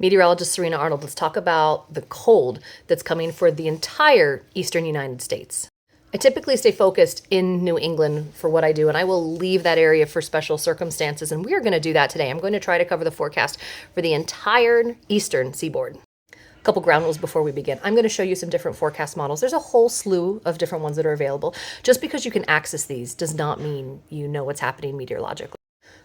Meteorologist Serena Arnold, let's talk about the cold that's coming for the entire eastern United States. I typically stay focused in New England for what I do, and I will leave that area for special circumstances, and we are going to do that today. I'm going to try to cover the forecast for the entire eastern seaboard. A couple ground rules before we begin. I'm going to show you some different forecast models. There's a whole slew of different ones that are available. Just because you can access these does not mean you know what's happening meteorologically.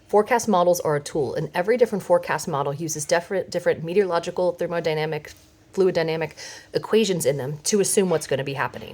Forecast models are a tool, and every different forecast model uses different meteorological, thermodynamic, fluid dynamic equations in them to assume what's going to be happening.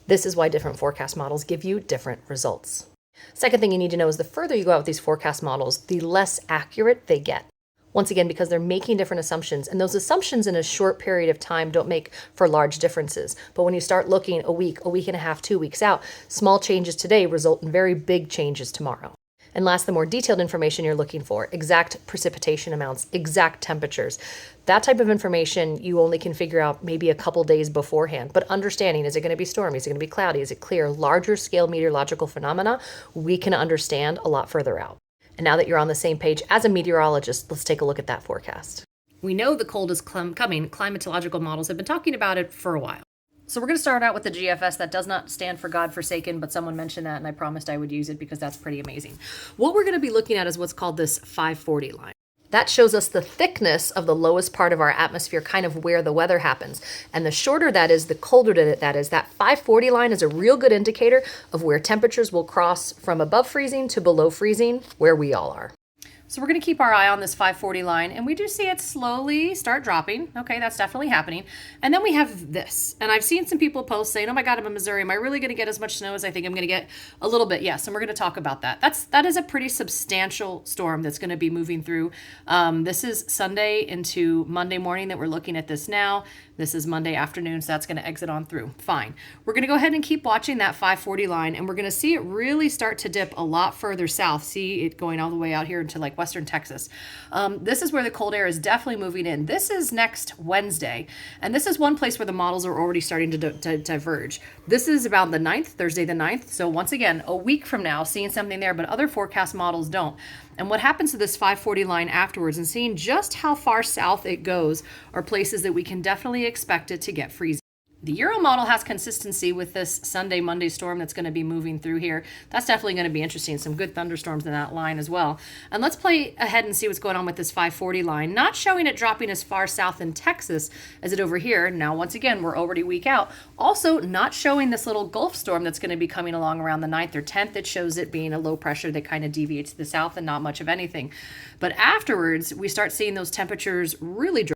This is why different forecast models give you different results. Second thing you need to know is the further you go out with these forecast models, the less accurate they get. Once again, because they're making different assumptions, and those assumptions in a short period of time don't make for large differences. But when you start looking a week and a half, 2 weeks out, small changes today result in very big changes tomorrow. And last, the more detailed information you're looking for, exact precipitation amounts, exact temperatures. That type of information you only can figure out maybe a couple days beforehand. But understanding, is it going to be stormy? Is it going to be cloudy? Is it clear? Larger scale meteorological phenomena, we can understand a lot further out. And now that you're on the same page as a meteorologist, let's take a look at that forecast. We know the cold is coming. Climatological models have been talking about it for a while. So we're going to start out with the GFS. That does not stand for God Forsaken, but someone mentioned that and I promised I would use it because that's pretty amazing. What we're going to be looking at is what's called this 540 line. That shows us the thickness of the lowest part of our atmosphere, kind of where the weather happens. And the shorter that is, the colder that is. That 540 line is a real good indicator of where temperatures will cross from above freezing to below freezing, where we all are. So we're going to keep our eye on this 540 line, and we do see it slowly start dropping. Okay, that's definitely happening. And then we have this, and I've seen some people post saying, oh my God, I'm in Missouri. Am I really going to get as much snow as I think I'm going to get? A little bit, yes, and we're going to talk about that. That is a pretty substantial storm that's going to be moving through. This is Sunday into Monday morning that we're looking at this now. This is Monday afternoon, so that's going to exit on through. Fine. We're going to go ahead and keep watching that 540 line, and we're going to see it really start to dip a lot further south. See it going all the way out here into like western Texas. This is where the cold air is definitely moving in. This is next Wednesday, and this is one place where the models are already starting to diverge. This is about the 9th, Thursday the 9th. So once again, a week from now, seeing something there, but other forecast models don't. And what happens to this 540 line afterwards and seeing just how far south it goes are places that we can definitely expect it to get freezing. The Euro model has consistency with this Sunday, Monday storm that's going to be moving through here. That's definitely going to be interesting. Some good thunderstorms in that line as well. And let's play ahead and see what's going on with this 540 line. Not showing it dropping as far south in Texas as it over here. Now, once again, we're already a week out. Also, not showing this little Gulf storm that's going to be coming along around the 9th or 10th. It shows it being a low pressure that kind of deviates to the south and not much of anything. But afterwards, we start seeing those temperatures really drop.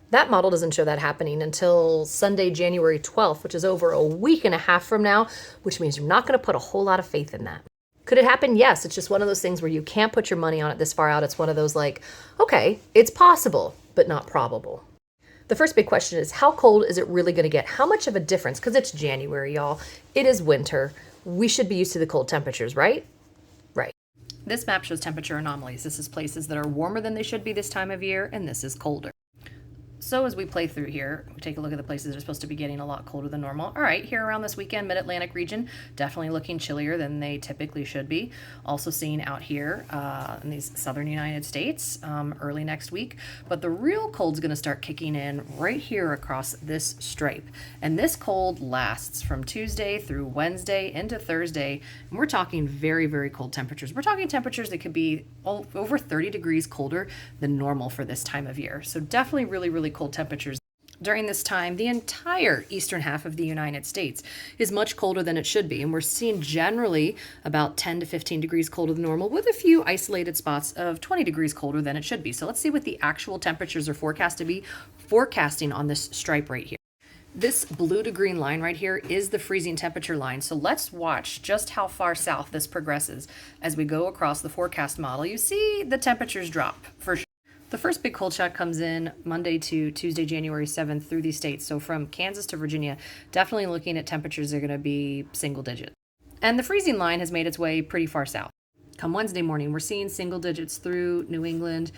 That model doesn't show that happening until Sunday, January 12th, which is over a week and a half from now, which means you're not going to put a whole lot of faith in that. Could it happen? Yes. It's just one of those things where you can't put your money on it this far out. It's one of those like, okay, it's possible, but not probable. The first big question is, how cold is it really going to get? How much of a difference? Because it's January, y'all. It is winter. We should be used to the cold temperatures, right? Right. This map shows temperature anomalies. This is places that are warmer than they should be this time of year, and this is colder. So as we play through here, we take a look at the places that are supposed to be getting a lot colder than normal. All right, here around this weekend, Mid-Atlantic region, definitely looking chillier than they typically should be. Also seeing out here in these southern United States early next week. But the real cold's going to start kicking in right here across this stripe. And this cold lasts from Tuesday through Wednesday into Thursday. And we're talking very, very cold temperatures. We're talking temperatures that could be over 30 degrees colder than normal for this time of year. So definitely really, really cold temperatures. During this time, the entire eastern half of the United States is much colder than it should be, and we're seeing generally about 10 to 15 degrees colder than normal, with a few isolated spots of 20 degrees colder than it should be. So let's see what the actual temperatures are forecast to be forecasting on this stripe right here. This blue to green line right here is the freezing temperature line. So let's watch just how far south this progresses as we go across the forecast model. You see the temperatures drop for sure. The first big cold shot comes in Monday to Tuesday, January 7th through these states. So from Kansas to Virginia, definitely looking at temperatures that are going to be single digit. And the freezing line has made its way pretty far south. Come Wednesday morning, we're seeing single digits through New England,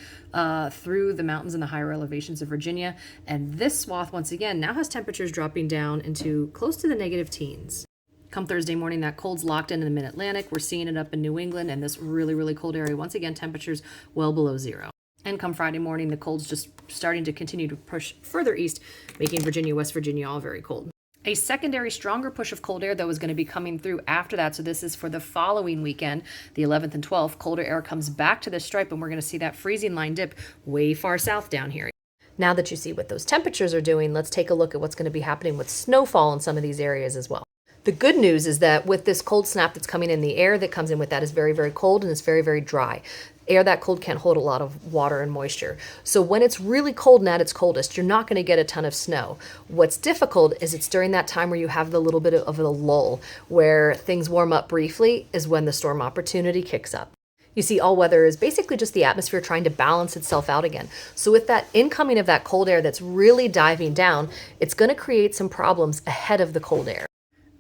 through the mountains and the higher elevations of Virginia. And this swath, once again, now has temperatures dropping down into close to the negative teens. Come Thursday morning, that cold's locked in the Mid-Atlantic. We're seeing it up in New England and this really, really cold area. Once again, temperatures well below zero. And come Friday morning, the cold's just starting to continue to push further east, making Virginia, West Virginia all very cold. A secondary stronger push of cold air, though, is going to be coming through after that. So this is for the following weekend, the 11th and 12th. Colder air comes back to this stripe, and we're going to see that freezing line dip way far south down here. Now that you see what those temperatures are doing, let's take a look at what's going to be happening with snowfall in some of these areas as well. The good news is that with this cold snap that's coming in, the air that comes in with that is very, very cold and it's very, very dry. Air that cold can't hold a lot of water and moisture. So when it's really cold and at its coldest, you're not going to get a ton of snow. What's difficult is it's during that time where you have the little bit of a lull where things warm up briefly is when the storm opportunity kicks up. You see, all weather is basically just the atmosphere trying to balance itself out again. So with that incoming of that cold air that's really diving down, it's going to create some problems ahead of the cold air.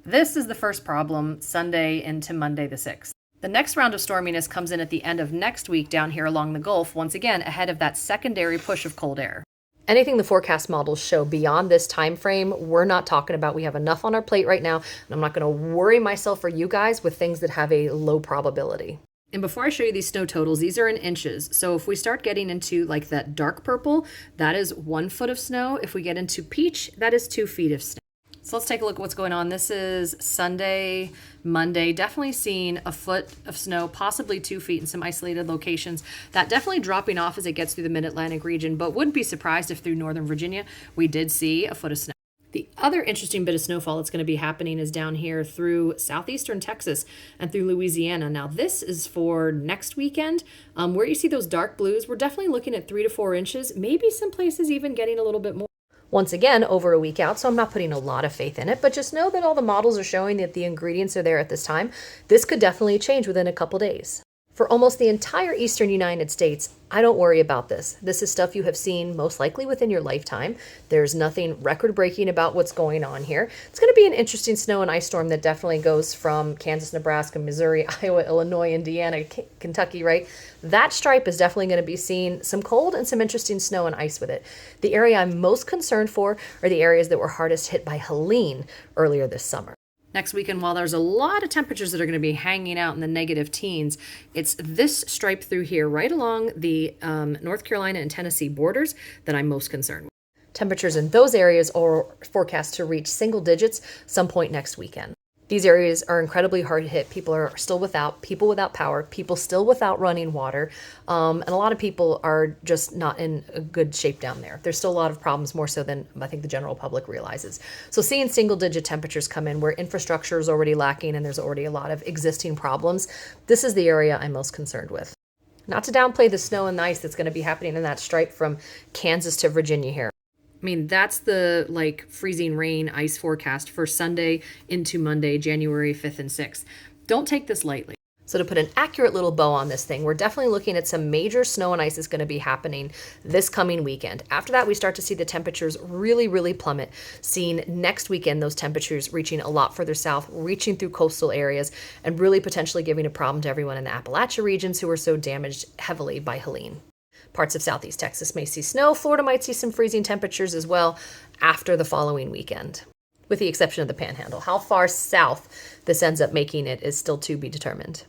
This is the first problem Sunday into Monday the 6th. The next round of storminess comes in at the end of next week down here along the Gulf, once again ahead of that secondary push of cold air. Anything the forecast models show beyond this time frame, we're not talking about. We have enough on our plate right now, and I'm not going to worry myself or you guys with things that have a low probability. And before I show you these snow totals, these are in inches. So if we start getting into like that dark purple, that is 1 foot of snow. If we get into peach, that is 2 feet of snow. So let's take a look at what's going on. This is Sunday, Monday, definitely seeing a foot of snow, possibly 2 feet in some isolated locations. That definitely dropping off as it gets through the mid-Atlantic region, but wouldn't be surprised if through northern Virginia we did see a foot of snow. The other interesting bit of snowfall that's going to be happening is down here through southeastern Texas and through Louisiana. Now this is for next weekend. Where you see those dark blues, we're definitely looking at 3 to 4 inches, maybe some places even getting a little bit more. Once again, over a week out, so I'm not putting a lot of faith in it, but just know that all the models are showing that the ingredients are there at this time. This could definitely change within a couple days. For almost the entire eastern United States, I don't worry about this. This is stuff you have seen most likely within your lifetime. There's nothing record-breaking about what's going on here. It's going to be an interesting snow and ice storm that definitely goes from Kansas, Nebraska, Missouri, Iowa, Illinois, Indiana, Kentucky, right? That stripe is definitely going to be seeing some cold and some interesting snow and ice with it. The area I'm most concerned for are the areas that were hardest hit by Helene earlier this summer. Next weekend, while there's a lot of temperatures that are going to be hanging out in the negative teens, it's this stripe through here right along the North Carolina and Tennessee borders that I'm most concerned with. Temperatures in those areas are forecast to reach single digits some point next weekend. These areas are incredibly hard hit. People are still people without power, people still without running water, and a lot of people are just not in a good shape down there. There's still a lot of problems, more so than I think the general public realizes. So seeing single-digit temperatures come in where infrastructure is already lacking and there's already a lot of existing problems, this is the area I'm most concerned with. Not to downplay the snow and the ice that's going to be happening in that stripe from Kansas to Virginia here. I mean, that's the freezing rain ice forecast for Sunday into Monday, January 5th and 6th. Don't take this lightly. So to put an accurate little bow on this thing, we're definitely looking at some major snow and ice is going to be happening this coming weekend. After that, we start to see the temperatures really, really plummet. Seeing next weekend, those temperatures reaching a lot further south, reaching through coastal areas, and really potentially giving a problem to everyone in the Appalachia regions who were so damaged heavily by Helene. Parts of southeast Texas may see snow. Florida might see some freezing temperatures as well after the following weekend, with the exception of the Panhandle. How far south this ends up making it is still to be determined.